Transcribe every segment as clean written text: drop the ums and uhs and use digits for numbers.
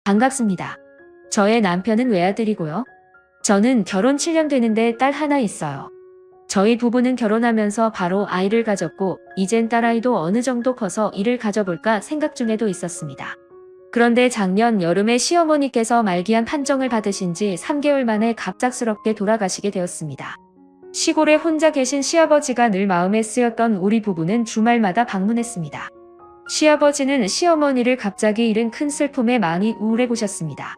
반갑습니다. 저의 남편은 외아들이고요. 저는 결혼 7년 되는데 딸 하나 있어요. 저희 부부는 결혼하면서 바로 아이를 가졌고 이젠 딸아이도 어느 정도 커서 이를 가져볼까 생각 중에도 있었습니다. 그런데 작년 여름에 시어머니께서 말기암 판정을 받으신 지 3개월 만에 갑작스럽게 돌아가시게 되었습니다. 시골에 혼자 계신 시아버지가 늘 마음에 쓰였던 우리 부부는 주말마다 방문했습니다. 시아버지는 시어머니를 갑자기 잃은 큰 슬픔에 많이 우울해 보셨습니다.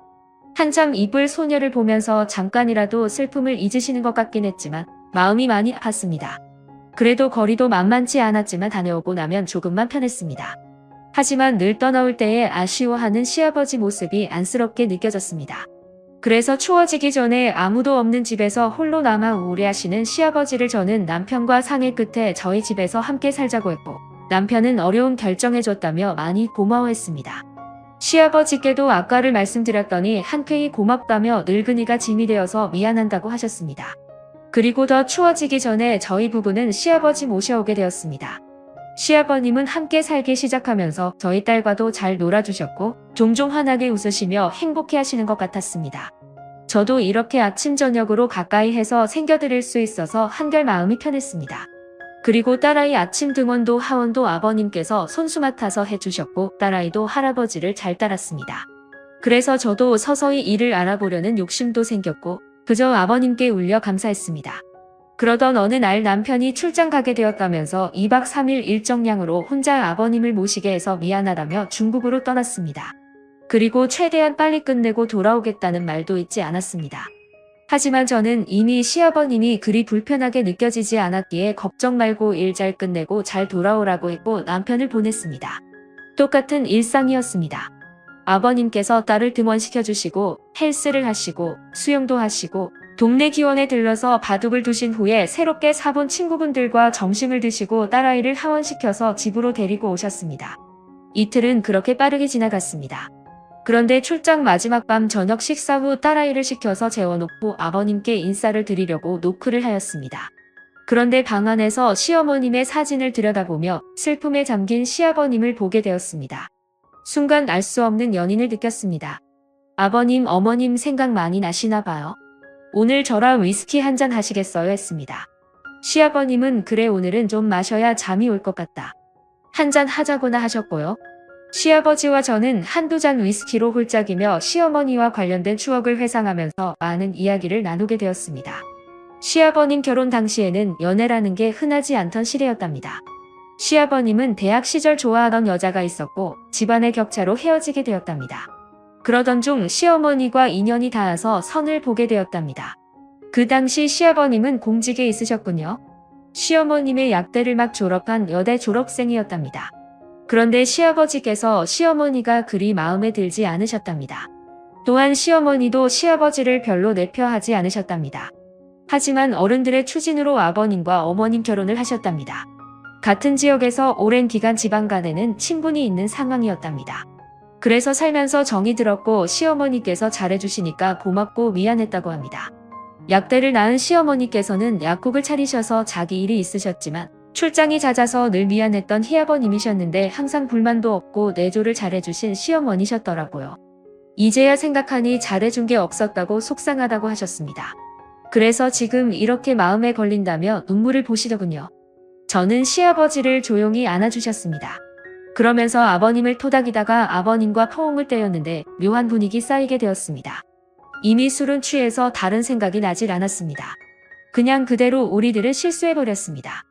한참 이쁠 소녀를 보면서 잠깐이라도 슬픔을 잊으시는 것 같긴 했지만 마음이 많이 아팠습니다. 그래도 거리도 만만치 않았지만 다녀오고 나면 조금만 편했습니다. 하지만 늘 떠나올 때에 아쉬워하는 시아버지 모습이 안쓰럽게 느껴졌습니다. 그래서 추워지기 전에 아무도 없는 집에서 홀로 남아 우울해하시는 시아버지를 저는 남편과 상의 끝에 저희 집에서 함께 살자고 했고 남편은 어려운 결정해줬다며 많이 고마워했습니다. 시아버지께도 아까를 말씀드렸더니 한쾌히 고맙다며 늙은이가 짐이 되어서 미안한다고 하셨습니다. 그리고 더 추워지기 전에 저희 부부는 시아버지 모셔오게 되었습니다. 시아버님은 함께 살기 시작하면서 저희 딸과도 잘 놀아주셨고 종종 환하게 웃으시며 행복해 하시는 것 같았습니다. 저도 이렇게 아침 저녁으로 가까이 해서 챙겨드릴 수 있어서 한결 마음이 편했습니다. 그리고 딸아이 아침 등원도 하원도 아버님께서 손수 맡아서 해주셨고 딸아이도 할아버지를 잘 따랐습니다. 그래서 저도 서서히 일을 알아보려는 욕심도 생겼고 그저 아버님께 울려 감사했습니다. 그러던 어느 날 남편이 출장 가게 되었다면서 2박 3일 일정량으로 혼자 아버님을 모시게 해서 미안하다며 중국으로 떠났습니다. 그리고 최대한 빨리 끝내고 돌아오겠다는 말도 잊지 않았습니다. 하지만 저는 이미 시아버님이 그리 불편하게 느껴지지 않았기에 걱정 말고 일 잘 끝내고 잘 돌아오라고 했고 남편을 보냈습니다. 똑같은 일상이었습니다. 아버님께서 딸을 등원시켜주시고 헬스를 하시고 수영도 하시고 동네 기원에 들러서 바둑을 두신 후에 새롭게 사본 친구분들과 점심을 드시고 딸아이를 하원시켜서 집으로 데리고 오셨습니다. 이틀은 그렇게 빠르게 지나갔습니다. 그런데 출장 마지막 밤 저녁 식사 후 딸아이를 시켜서 재워놓고 아버님께 인사를 드리려고 노크를 하였습니다. 그런데 방 안에서 시어머님의 사진을 들여다보며 슬픔에 잠긴 시아버님을 보게 되었습니다. 순간 알 수 없는 연인을 느꼈습니다. 아버님, 어머님 생각 많이 나시나 봐요. 오늘 저랑 위스키 한잔 하시겠어요? 했습니다. 시아버님은 그래 오늘은 좀 마셔야 잠이 올 것 같다. 한잔 하자고나 하셨고요. 시아버지와 저는 한두 잔 위스키로 홀짝이며 시어머니와 관련된 추억을 회상하면서 많은 이야기를 나누게 되었습니다. 시아버님 결혼 당시에는 연애라는 게 흔하지 않던 시대였답니다. 시아버님은 대학 시절 좋아하던 여자가 있었고 집안의 격차로 헤어지게 되었답니다. 그러던 중 시어머니과 인연이 닿아서 선을 보게 되었답니다. 그 당시 시아버님은 공직에 있으셨군요. 시어머님의 약대를 막 졸업한 여대 졸업생이었답니다. 그런데 시아버지께서 시어머니가 그리 마음에 들지 않으셨답니다. 또한 시어머니도 시아버지를 별로 내표하지 않으셨답니다. 하지만 어른들의 추진으로 아버님과 어머님 결혼을 하셨답니다. 같은 지역에서 오랜 기간 지방 간에는 친분이 있는 상황이었답니다. 그래서 살면서 정이 들었고 시어머니께서 잘해주시니까 고맙고 미안했다고 합니다. 약대를 낳은 시어머니께서는 약국을 차리셔서 자기 일이 있으셨지만 출장이 잦아서 늘 미안했던 희아버님이셨는데 항상 불만도 없고 내조를 잘해주신 시어머니셨더라고요. 이제야 생각하니 잘해준 게 없었다고 속상하다고 하셨습니다. 그래서 지금 이렇게 마음에 걸린다며 눈물을 보시더군요. 저는 시아버지를 조용히 안아주셨습니다. 그러면서 아버님을 토닥이다가 아버님과 포옹을 때렸는데 묘한 분위기 쌓이게 되었습니다. 이미 술은 취해서 다른 생각이 나질 않았습니다. 그냥 그대로 우리들은 실수해버렸습니다.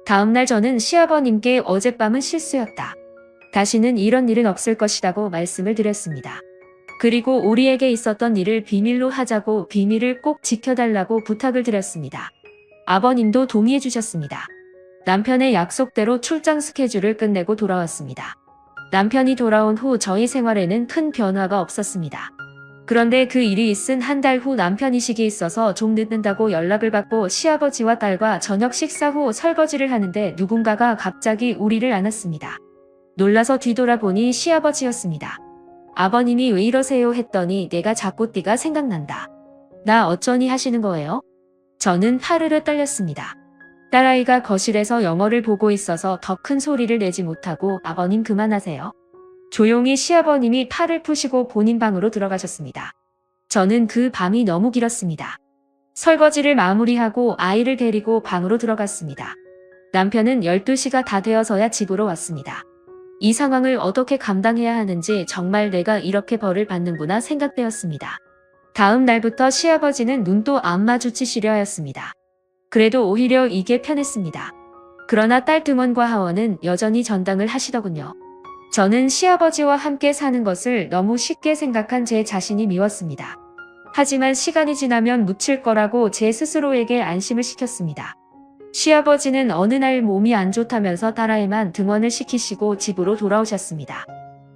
다음날 저는 시아버님께 어젯밤은 실수였다. 다시는 이런 일은 없을 것이라고 말씀을 드렸습니다. 그리고 우리에게 있었던 일을 비밀로 하자고 비밀을 꼭 지켜달라고 부탁을 드렸습니다. 아버님도 동의해 주셨습니다. 남편의 약속대로 출장 스케줄을 끝내고 돌아왔습니다. 남편이 돌아온 후 저희 생활에는 큰 변화가 없었습니다. 그런데 그 일이 있은 한 달 후 남편 이식이 있어서 좀 늦는다고 연락을 받고 시아버지와 딸과 저녁 식사 후 설거지를 하는데 누군가가 갑자기 우리를 안았습니다. 놀라서 뒤돌아보니 시아버지였습니다. 아버님이 왜 이러세요 했더니 내가 자꾸 띠가 생각난다. 나 어쩌니 하시는 거예요? 저는 파르르 떨렸습니다. 딸아이가 거실에서 영화를 보고 있어서 더 큰 소리를 내지 못하고 아버님 그만하세요. 조용히 시아버님이 팔을 푸시고 본인 방으로 들어가셨습니다. 저는 그 밤이 너무 길었습니다. 설거지를 마무리하고 아이를 데리고 방으로 들어갔습니다. 남편은 12시가 다 되어서야 집으로 왔습니다. 이 상황을 어떻게 감당해야 하는지 정말 내가 이렇게 벌을 받는구나 생각되었습니다. 다음 날부터 시아버지는 눈도 안 마주치시려 하였습니다. 그래도 오히려 이게 편했습니다. 그러나 딸 등원과 하원은 여전히 전당을 하시더군요. 저는 시아버지와 함께 사는 것을 너무 쉽게 생각한 제 자신이 미웠습니다. 하지만 시간이 지나면 묻힐 거라고 제 스스로에게 안심을 시켰습니다. 시아버지는 어느 날 몸이 안 좋다면서 딸아이만 등원을 시키시고 집으로 돌아오셨습니다.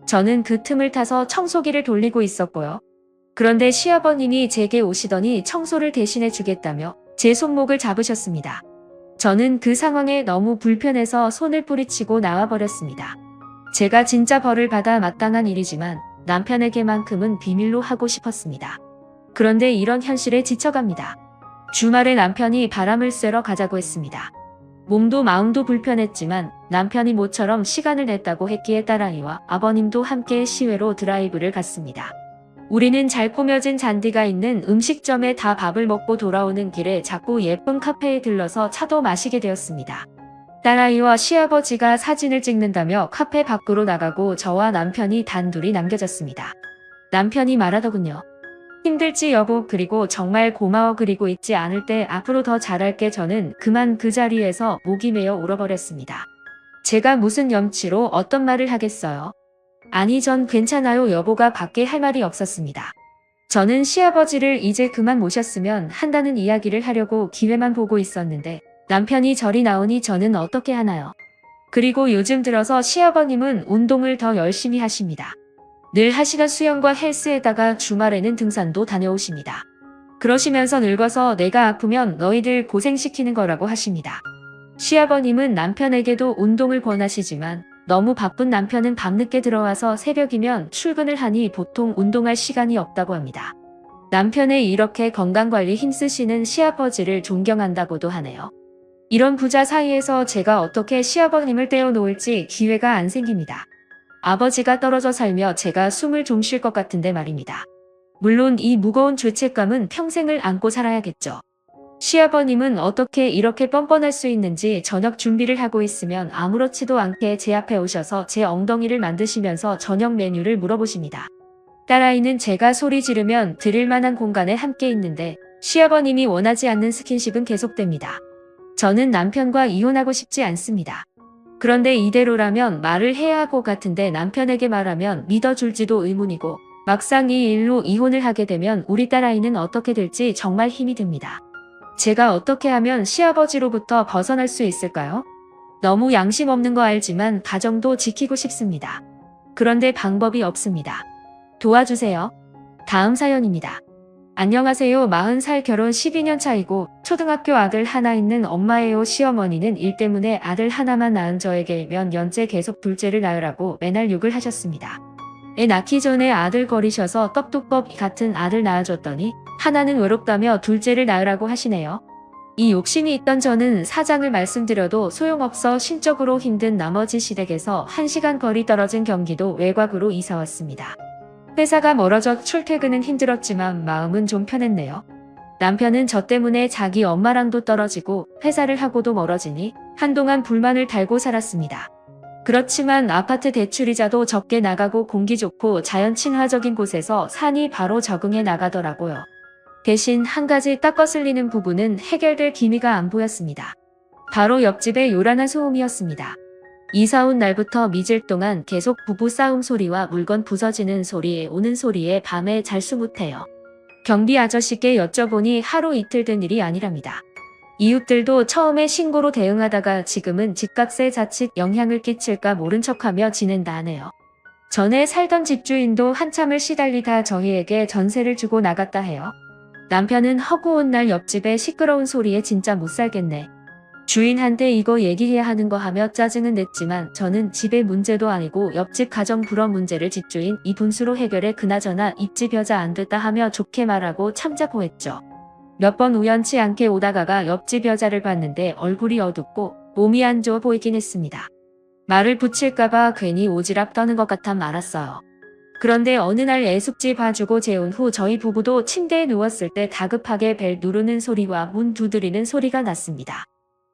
저는 그 틈을 타서 청소기를 돌리고 있었고요. 그런데 시아버님이 제게 오시더니 청소를 대신해 주겠다며 제 손목을 잡으셨습니다. 저는 그 상황에 너무 불편해서 손을 뿌리치고 나와버렸습니다. 제가 진짜 벌을 받아 마땅한 일이지만 남편에게만큼은 비밀로 하고 싶었습니다. 그런데 이런 현실에 지쳐갑니다. 주말에 남편이 바람을 쐬러 가자고 했습니다. 몸도 마음도 불편했지만 남편이 모처럼 시간을 냈다고 했기에 딸아이와 아버님도 함께 시외로 드라이브를 갔습니다. 우리는 잘 꾸며진 잔디가 있는 음식점에 다 밥을 먹고 돌아오는 길에 자꾸 예쁜 카페에 들러서 차도 마시게 되었습니다. 딸아이와 시아버지가 사진을 찍는다며 카페 밖으로 나가고 저와 남편이 단둘이 남겨졌습니다. 남편이 말하더군요. 힘들지 여보, 그리고 정말 고마워, 그리고 잊지 않을 때 앞으로 더 잘할게. 저는 그만 그 자리에서 목이 메어 울어버렸습니다. 제가 무슨 염치로 어떤 말을 하겠어요. 아니 전 괜찮아요 여보가 밖에 할 말이 없었습니다. 저는 시아버지를 이제 그만 모셨으면 한다는 이야기를 하려고 기회만 보고 있었는데 남편이 저리 나오니 저는 어떻게 하나요? 그리고 요즘 들어서 시아버님은 운동을 더 열심히 하십니다. 늘 하시던 수영과 헬스에다가 주말에는 등산도 다녀오십니다. 그러시면서 늙어서 내가 아프면 너희들 고생시키는 거라고 하십니다. 시아버님은 남편에게도 운동을 권하시지만 너무 바쁜 남편은 밤늦게 들어와서 새벽이면 출근을 하니 보통 운동할 시간이 없다고 합니다. 남편의 이렇게 건강관리 힘쓰시는 시아버지를 존경한다고도 하네요. 이런 부자 사이에서 제가 어떻게 시아버님을 떼어놓을지 기회가 안 생깁니다. 아버지가 떨어져 살며 제가 숨을 좀 쉴 것 같은데 말입니다. 물론 이 무거운 죄책감은 평생을 안고 살아야겠죠. 시아버님은 어떻게 이렇게 뻔뻔할 수 있는지 저녁 준비를 하고 있으면 아무렇지도 않게 제 앞에 오셔서 제 엉덩이를 만드시면서 저녁 메뉴를 물어보십니다. 딸아이는 제가 소리 지르면 들을 만한 공간에 함께 있는데 시아버님이 원하지 않는 스킨십은 계속됩니다. 저는 남편과 이혼하고 싶지 않습니다. 그런데 이대로라면 말을 해야 할 것 같은데 남편에게 말하면 믿어줄지도 의문이고 막상 이 일로 이혼을 하게 되면 우리 딸아이는 어떻게 될지 정말 힘이 듭니다. 제가 어떻게 하면 시아버지로부터 벗어날 수 있을까요? 너무 양심 없는 거 알지만 가정도 지키고 싶습니다. 그런데 방법이 없습니다. 도와주세요. 다음 사연입니다. 안녕하세요. 40살 결혼 12년 차이고 초등학교 아들 하나 있는 엄마예요. 시어머니는 일 때문에 아들 하나만 낳은 저에게 몇 년째 계속 둘째를 낳으라고 매날 욕을 하셨습니다. 애 낳기 전에 아들 거리셔서 떡두꺼비 같은 아들 낳아줬더니 하나는 외롭다며 둘째를 낳으라고 하시네요. 이 욕심이 있던 저는 사장을 말씀드려도 소용없어 신적으로 힘든 나머지 시댁에서 1시간 거리 떨어진 경기도 외곽으로 이사왔습니다. 회사가 멀어져 출퇴근은 힘들었지만 마음은 좀 편했네요. 남편은 저 때문에 자기 엄마랑도 떨어지고 회사를 하고도 멀어지니 한동안 불만을 달고 살았습니다. 그렇지만 아파트 대출이자도 적게 나가고 공기 좋고 자연 친화적인 곳에서 사니 바로 적응해 나가더라고요. 대신 한 가지 딱 거슬리는 부분은 해결될 기미가 안 보였습니다. 바로 옆집의 요란한 소음이었습니다. 이사 온 날부터 며칠 동안 계속 부부 싸움 소리와 물건 부서지는 소리에 오는 소리에 밤에 잘 수 못해요. 경비 아저씨께 여쭤보니 하루 이틀 된 일이 아니랍니다. 이웃들도 처음에 신고로 대응하다가 지금은 집값에 자칫 영향을 끼칠까 모른 척하며 지낸다 하네요. 전에 살던 집주인도 한참을 시달리다 저희에게 전세를 주고 나갔다 해요. 남편은 허구온 날 옆집에 시끄러운 소리에 진짜 못 살겠네. 주인한테 이거 얘기해야 하는 거 하며 짜증은 냈지만 저는 집의 문제도 아니고 옆집 가정 불화 문제를 집주인 이 분수로 해결해 그나저나 입집 여자 안 됐다 하며 좋게 말하고 참자고했죠. 몇 번 우연치 않게 오다가가 옆집 여자를 봤는데 얼굴이 어둡고 몸이 안 좋아 보이긴 했습니다. 말을 붙일까봐 괜히 오지랖 떠는 것 같아 말았어요. 그런데 어느 날 애숙지 봐주고 재운 후 저희 부부도 침대에 누웠을 때 다급하게 벨 누르는 소리와 문 두드리는 소리가 났습니다.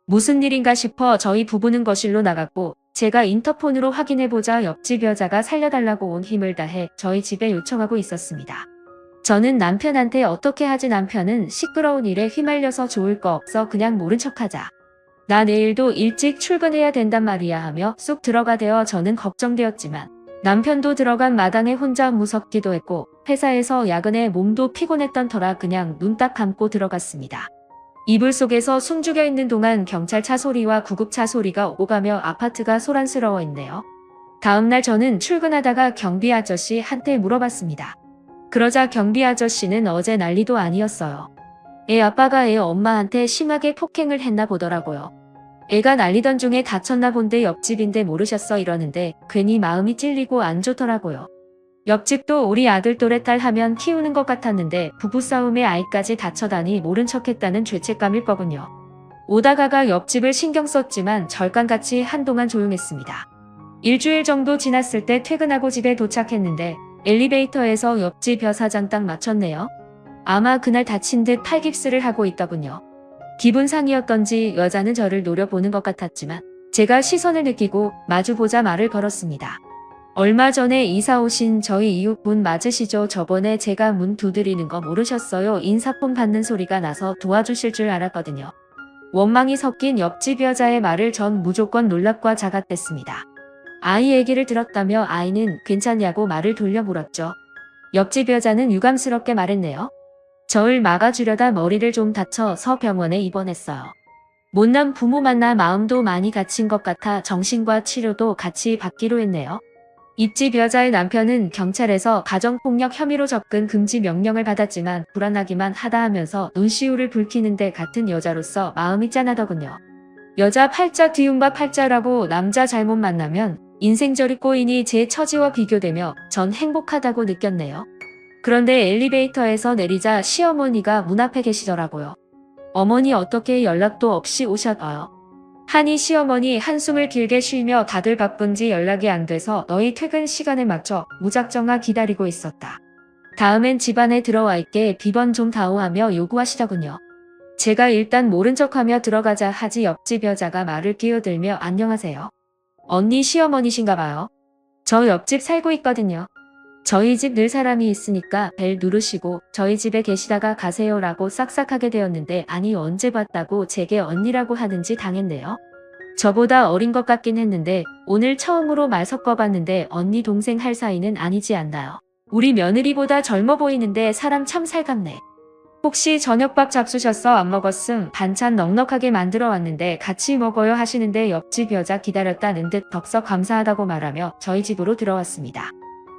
무슨 일인가 싶어 저희 부부는 거실로 나갔고 제가 인터폰으로 확인해보자 옆집 여자가 살려달라고 온 힘을 다해 저희 집에 요청하고 있었습니다. 저는 남편한테 어떻게 하지, 남편은 시끄러운 일에 휘말려서 좋을 거 없어 그냥 모른 척하자. 나 내일도 일찍 출근해야 된단 말이야 하며 쑥 들어가대어 저는 걱정되었지만 남편도 들어간 마당에 혼자 무섭기도 했고 회사에서 야근에 몸도 피곤했던 터라 그냥 눈 딱 감고 들어갔습니다. 이불 속에서 숨죽여 있는 동안 경찰차 소리와 구급차 소리가 오고 가며 아파트가 소란스러워했네요. 다음날 저는 출근하다가 경비 아저씨한테 물어봤습니다. 그러자 경비 아저씨는 어제 난리도 아니었어요. 애 아빠가 애 엄마한테 심하게 폭행을 했나 보더라고요. 애가 난리던 중에 다쳤나 본데 옆집인데 모르셨어 이러는데 괜히 마음이 찔리고 안 좋더라고요. 옆집도 우리 아들 또래 딸 하면 키우는 것 같았는데 부부싸움에 아이까지 다쳐다니 모른 척했다는 죄책감일 거군요. 오다가가 옆집을 신경 썼지만 절간같이 한동안 조용했습니다. 일주일 정도 지났을 때 퇴근하고 집에 도착했는데 엘리베이터에서 옆집 여사장 딱 맞췄네요. 아마 그날 다친 듯 팔깁스를 하고 있더군요. 기분 상이었던지 여자는 저를 노려보는 것 같았지만 제가 시선을 느끼고 마주보자 말을 걸었습니다. 얼마 전에 이사 오신 저희 이웃분 맞으시죠? 저번에 제가 문 두드리는 거 모르셨어요? 인사폰 받는 소리가 나서 도와주실 줄 알았거든요. 원망이 섞인 옆집 여자의 말을 전 무조건 놀랍과 자각됐습니다. 아이 얘기를 들었다며 아이는 괜찮냐고 말을 돌려 물었죠. 옆집 여자는 유감스럽게 말했네요. 저를 막아주려다 머리를 좀 다쳐서 병원에 입원했어요. 못난 부모 만나 마음도 많이 갇힌 것 같아 정신과 치료도 같이 받기로 했네요. 입집 여자의 남편은 경찰에서 가정폭력 혐의로 접근 금지 명령을 받았지만 불안하기만 하다 하면서 눈시울을 붉히는데 같은 여자로서 마음이 짠하더군요. 여자 팔자 뒤움바 팔자라고 남자 잘못 만나면 인생절이 꼬이니 제 처지와 비교되며 전 행복하다고 느꼈네요. 그런데 엘리베이터에서 내리자 시어머니가 문 앞에 계시더라고요. 어머니 어떻게 연락도 없이 오셨어요? 하니 시어머니 한숨을 길게 쉬며 다들 바쁜지 연락이 안 돼서 너희 퇴근 시간에 맞춰 무작정아 기다리고 있었다. 다음엔 집안에 들어와 있게 비번 좀 다오하며 요구하시더군요. 제가 일단 모른 척하며 들어가자 하지 옆집 여자가 말을 끼어들며 안녕하세요. 언니 시어머니신가 봐요. 저 옆집 살고 있거든요. 저희 집 늘 사람이 있으니까 벨 누르시고 저희 집에 계시다가 가세요라고 싹싹하게 되었는데 아니 언제 봤다고 제게 언니라고 하는지 당했네요. 저보다 어린 것 같긴 했는데 오늘 처음으로 말 섞어봤는데 언니 동생 할 사이는 아니지 않나요? 우리 며느리보다 젊어 보이는데 사람 참 살갑네. 혹시 저녁밥 잡수셨어? 안 먹었음. 반찬 넉넉하게 만들어 왔는데 같이 먹어요 하시는데 옆집 여자 기다렸다는 듯 덕석 감사하다고 말하며 저희 집으로 들어왔습니다.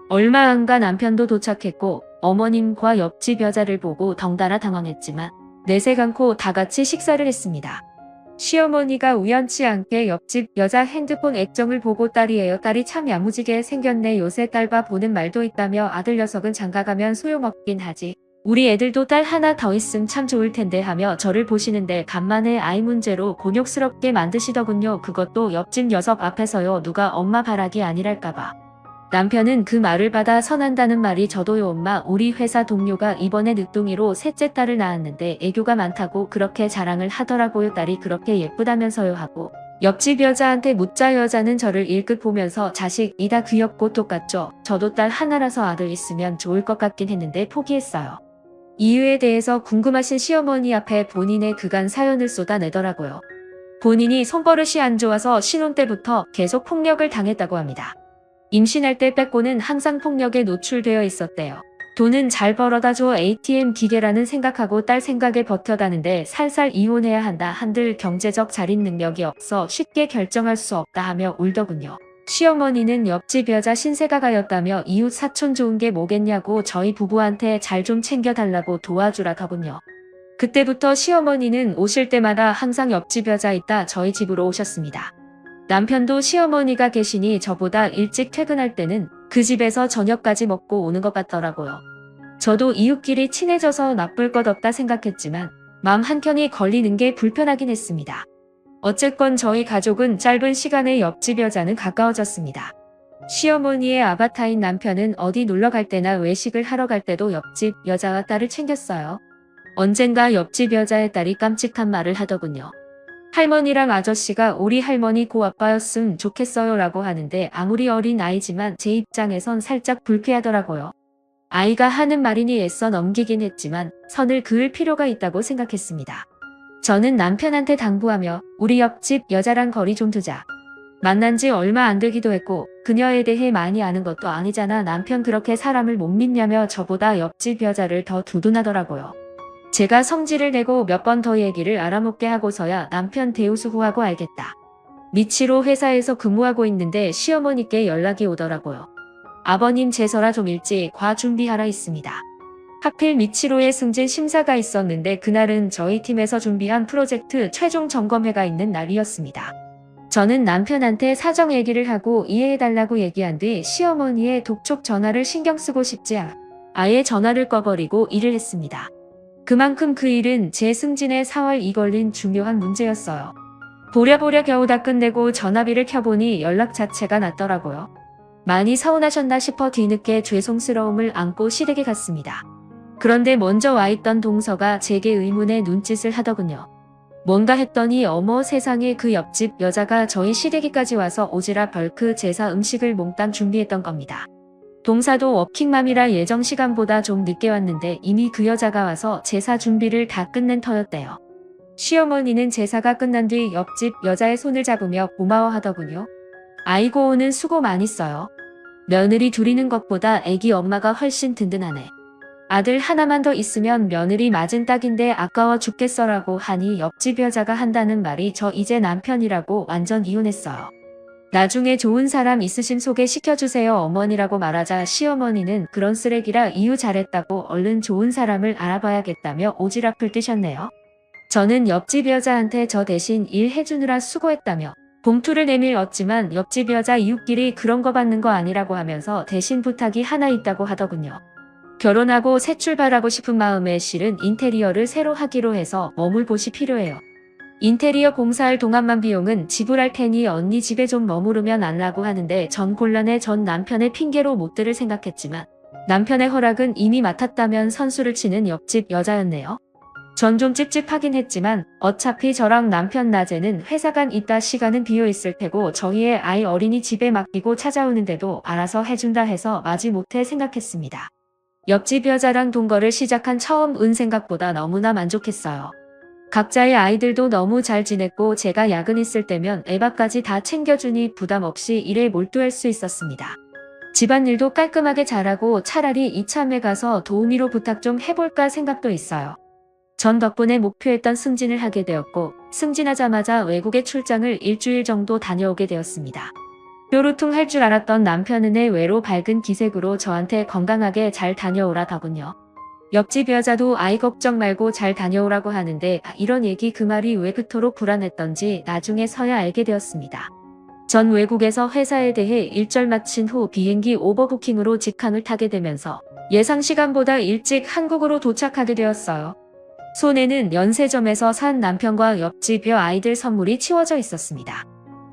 얼마 안 가 남편도 도착했고 어머님과 옆집 여자를 보고 덩달아 당황했지만 내색 않고 다 같이 식사를 했습니다. 시어머니가 우연치 않게 옆집 여자 핸드폰 액정을 보고 딸이에요. 딸이 참 야무지게 생겼네. 요새 딸바 보는 말도 있다며 아들 녀석은 장가가면 소용없긴 하지. 우리 애들도 딸 하나 더 있음 참 좋을 텐데 하며 저를 보시는데 간만에 아이 문제로 곤욕스럽게 만드시더군요. 그것도 옆집 녀석 앞에서요. 누가 엄마 바라기 아니랄까봐. 남편은 그 말을 받아 선한다는 말이 저도요 엄마 우리 회사 동료가 이번에 늦둥이로 셋째 딸을 낳았는데 애교가 많다고 그렇게 자랑을 하더라고요. 딸이 그렇게 예쁘다면서요 하고 옆집 여자한테 묻자 여자는 저를 일끗 보면서 자식이다 귀엽고 똑같죠. 저도 딸 하나라서 아들 있으면 좋을 것 같긴 했는데 포기했어요. 이유에 대해서 궁금하신 시어머니 앞에 본인의 그간 사연을 쏟아내더라고요. 본인이 손버릇이 안 좋아서 신혼 때부터 계속 폭력을 당했다고 합니다. 임신할 때 빼고는 항상 폭력에 노출되어 있었대요. 돈은 잘 벌어다 줘 ATM 기계라는 생각하고 딸 생각에 버텨가는데 살살 이혼해야 한다 한들 경제적 자립 능력이 없어 쉽게 결정할 수 없다 하며 울더군요. 시어머니는 옆집 여자 신세가가였다며 이웃 사촌 좋은 게 뭐겠냐고 저희 부부한테 잘 좀 챙겨달라고 도와주라 하군요. 그때부터 시어머니는 오실 때마다 항상 옆집 여자 있다 저희 집으로 오셨습니다. 남편도 시어머니가 계시니 저보다 일찍 퇴근할 때는 그 집에서 저녁까지 먹고 오는 것 같더라고요. 저도 이웃끼리 친해져서 나쁠 것 없다 생각했지만 마음 한켠이 걸리는 게 불편하긴 했습니다. 어쨌건 저희 가족은 짧은 시간에 옆집 여자는 가까워졌습니다. 시어머니의 아바타인 남편은 어디 놀러 갈 때나 외식을 하러 갈 때도 옆집 여자와 딸을 챙겼어요. 언젠가 옆집 여자의 딸이 깜찍한 말을 하더군요. 할머니랑 아저씨가 우리 할머니 고아빠였음 좋겠어요 라고 하는데 아무리 어린 아이지만 제 입장에선 살짝 불쾌하더라고요. 아이가 하는 말이니 애써 넘기긴 했지만 선을 그을 필요가 있다고 생각했습니다. 저는 남편한테 당부하며 우리 옆집 여자랑 거리 좀 두자. 만난 지 얼마 안 되기도 했고 그녀에 대해 많이 아는 것도 아니잖아. 남편 그렇게 사람을 못 믿냐며 저보다 옆집 여자를 더 두둔하더라고요. 제가 성질을 내고 몇 번 더 얘기를 알아먹게 하고서야 남편 대우수후하고 알겠다. 미치로 회사에서 근무하고 있는데 시어머니께 연락이 오더라고요. 아버님 제서라 좀 일찍 과 준비하라 있습니다. 하필 미치로의 승진 심사가 있었는데 그날은 저희 팀에서 준비한 프로젝트 최종 점검회가 있는 날이었습니다. 저는 남편한테 사정 얘기를 하고 이해해달라고 얘기한 뒤 시어머니의 독촉 전화를 신경 쓰고 싶지 않아 아예 전화를 꺼버리고 일을 했습니다. 그만큼 그 일은 제 승진에 4월이 걸린 중요한 문제였어요. 보랴보랴 겨우 다 끝내고 전화비를 켜보니 연락 자체가 났더라고요. 많이 서운하셨나 싶어 뒤늦게 죄송스러움을 안고 시댁에 갔습니다. 그런데 먼저 와있던 동서가 제게 의문의 눈짓을 하더군요. 뭔가 했더니 어머 세상에 그 옆집 여자가 저희 시댁에까지 와서 오지랖 벌크 제사 음식을 몽땅 준비했던 겁니다. 동사도 워킹맘이라 예정 시간보다 좀 늦게 왔는데 이미 그 여자가 와서 제사 준비를 다 끝낸 터였대요. 시어머니는 제사가 끝난 뒤 옆집 여자의 손을 잡으며 고마워하더군요. 아이고 오늘 수고 많이 써요. 며느리 둘이는 것보다 애기 엄마가 훨씬 든든하네. 아들 하나만 더 있으면 며느리 맞은 딱인데 아까워 죽겠어라고 하니 옆집 여자가 한다는 말이 저 이제 남편이라고 완전 이혼했어요. 나중에 좋은 사람 있으신 소개시켜주세요 어머니라고 말하자 시어머니는 그런 쓰레기라 이유 잘했다고 얼른 좋은 사람을 알아봐야겠다며 오지랖을 뜨셨네요. 저는 옆집 여자한테 저 대신 일해주느라 수고했다며 봉투를 내밀었지만 옆집 여자 이웃끼리 그런 거 받는 거 아니라고 하면서 대신 부탁이 하나 있다고 하더군요. 결혼하고 새 출발하고 싶은 마음에 실은 인테리어를 새로 하기로 해서 머물곳이 필요해요. 인테리어 공사할 동안만 비용은 지불할 테니 언니 집에 좀 머무르면 안라고 하는데 전 곤란해. 전 남편의 핑계로 못 들을 생각했지만 남편의 허락은 이미 맡았다면 선수를 치는 옆집 여자였네요. 전 좀 찝찝하긴 했지만 어차피 저랑 남편 낮에는 회사간 있다 시간은 비어있을 테고 저희의 아이 어린이 집에 맡기고 찾아오는데도 알아서 해준다 해서 마지못해 생각했습니다. 옆집 여자랑 동거를 시작한 처음 생각보다 너무나 만족했어요. 각자의 아이들도 너무 잘 지냈고 제가 야근 있을 때면 애밥까지 다 챙겨주니 부담 없이 일에 몰두할 수 있었습니다. 집안일도 깔끔하게 잘하고 차라리 이참에 가서 도우미로 부탁 좀 해볼까 생각도 있어요. 전 덕분에 목표했던 승진을 하게 되었고 승진하자마자 외국에 출장을 일주일 정도 다녀오게 되었습니다. 뾰루퉁 할 줄 알았던 남편은 외로 밝은 기색으로 저한테 건강하게 잘 다녀오라더군요. 옆집 여자도 아이 걱정 말고 잘 다녀오라고 하는데 이런 얘기 그 말이 왜 그토록 불안했던지 나중에서야 알게 되었습니다. 전 외국에서 회사에 대해 일절 마친 후 비행기 오버부킹으로 직항을 타게 되면서 예상 시간보다 일찍 한국으로 도착하게 되었어요. 손에는 연세점에서 산 남편과 옆집 아이들 선물이 치워져 있었습니다.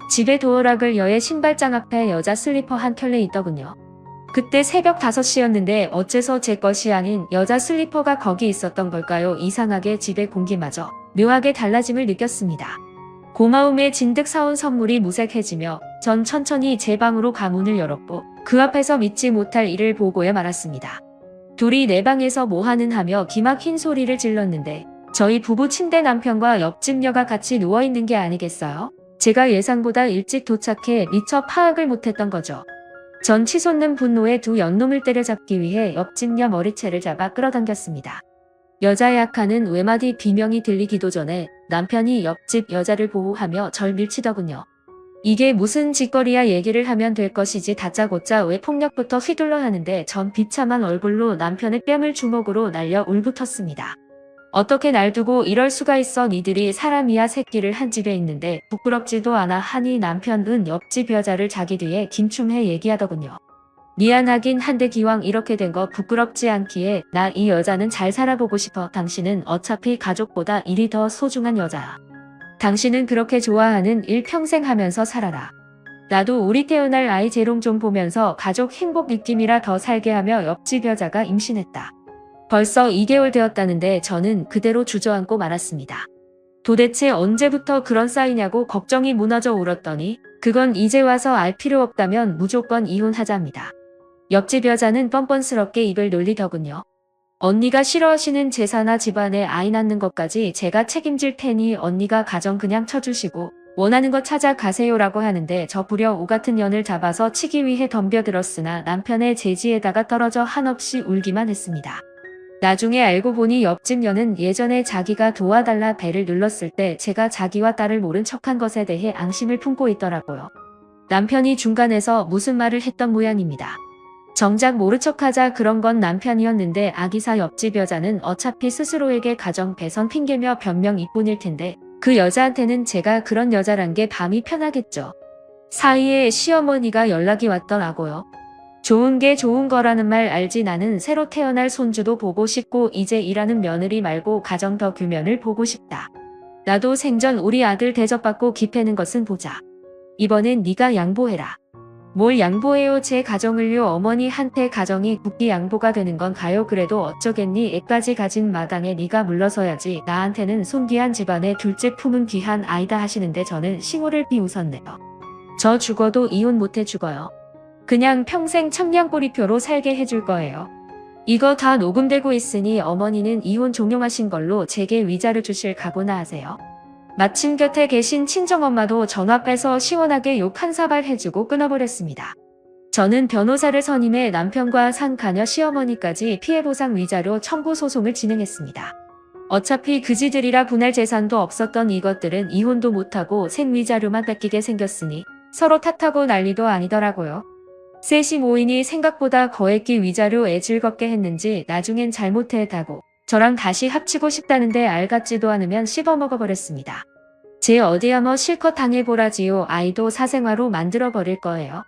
집에 도어락을 여의 신발장 앞에 여자 슬리퍼 한 켤레 있더군요. 그때 새벽 5시였는데 어째서 제 것이 아닌 여자 슬리퍼가 거기 있었던 걸까요? 이상하게 집의 공기마저 묘하게 달라짐을 느꼈습니다. 고마움에 진득 사온 선물이 무색해지며 전 천천히 제 방으로 가문을 열었고 그 앞에서 믿지 못할 일을 보고야 말았습니다. 둘이 내 방에서 뭐하는 하며 기막힌 소리를 질렀는데 저희 부부 침대 남편과 옆집 여가 같이 누워있는 게 아니겠어요? 제가 예상보다 일찍 도착해 미처 파악을 못했던 거죠. 전 치솟는 분노에 두 연놈을 때려잡기 위해 옆집 여 머리채를 잡아 끌어당겼습니다. 여자의 악한은 외마디 비명이 들리기도 전에 남편이 옆집 여자를 보호하며 절 밀치더군요. 이게 무슨 짓거리야 얘기를 하면 될 것이지 다짜고짜 왜 폭력부터 휘둘러 하는데 전 비참한 얼굴로 남편의 뺨을 주먹으로 날려 울붙었습니다. 어떻게 날 두고 이럴 수가 있어 니들이 사람이야 새끼를 한 집에 있는데 부끄럽지도 않아 하니 남편은 옆집 여자를 자기 뒤에 김춤해 얘기하더군요. 미안하긴 한데 기왕 이렇게 된 거 부끄럽지 않기에 나 이 여자는 잘 살아보고 싶어. 당신은 어차피 가족보다 일이 더 소중한 여자야. 당신은 그렇게 좋아하는 일 평생 하면서 살아라. 나도 우리 태어날 아이 재롱 좀 보면서 가족 행복 느낌이라 더 살게 하며 옆집 여자가 임신했다. 벌써 2개월 되었다는데 저는 그대로 주저앉고 말았습니다. 도대체 언제부터 그런 싸이냐고 걱정이 무너져 울었더니 그건 이제 와서 알 필요 없다면 무조건 이혼하자입니다. 옆집 여자는 뻔뻔스럽게 입을 놀리더군요. 언니가 싫어하시는 제사나 집안에 아이 낳는 것까지 제가 책임질 테니 언니가 가정 그냥 쳐주시고 원하는 거 찾아가세요라고 하는데 저 부려 오 같은 년을 잡아서 치기 위해 덤벼들었으나 남편의 제지에다가 떨어져 한없이 울기만 했습니다. 나중에 알고 보니 옆집 년은 예전에 자기가 도와달라 벨을 눌렀을 때 제가 자기와 딸을 모른 척한 것에 대해 앙심을 품고 있더라고요. 남편이 중간에서 무슨 말을 했던 모양입니다. 정작 모른 척하자 그런 건 남편이었는데 아기사 옆집 여자는 어차피 스스로에게 가정 배선 핑계며 변명일 뿐일 텐데 그 여자한테는 제가 그런 여자란 게 밤이 편하겠죠. 사이에 시어머니가 연락이 왔더라고요. 좋은 게 좋은 거라는 말 알지. 나는 새로 태어날 손주도 보고 싶고 이제 일하는 며느리 말고 가정 더 규면을 보고 싶다. 나도 생전 우리 아들 대접받고 기패는 것은 보자. 이번엔 네가 양보해라. 뭘 양보해요. 제 가정을요. 어머니한테 가정이 굳게 양보가 되는 건 가요. 그래도 어쩌겠니. 애까지 가진 마당에 네가 물러서야지. 나한테는 손귀한 집안의 둘째 품은 귀한 아이다 하시는데 저는 싱호를 비웃었네요. 저 죽어도 이혼 못해 죽어요. 그냥 평생 청량꼬리표로 살게 해줄 거예요. 이거 다 녹음되고 있으니 어머니는 이혼 종용하신 걸로 제게 위자료 주실 각오나 하세요. 마침 곁에 계신 친정엄마도 전화 빼서 시원하게 욕 한 사발 해주고 끊어버렸습니다. 저는 변호사를 선임해 남편과 상가녀 시어머니까지 피해보상 위자료 청구 소송을 진행했습니다. 어차피 그지들이라 분할 재산도 없었던 이것들은 이혼도 못하고 생위자료만 뺏기게 생겼으니 서로 탓하고 난리도 아니더라고요. 셋이 모이니 생각보다 거액기 위자료에 즐겁게 했는지 나중엔 잘못했다고 저랑 다시 합치고 싶다는데 알 같지도 않으면 씹어먹어버렸습니다. 제 어디야 뭐 실컷 당해보라지요. 아이도 사생활로 만들어버릴 거예요.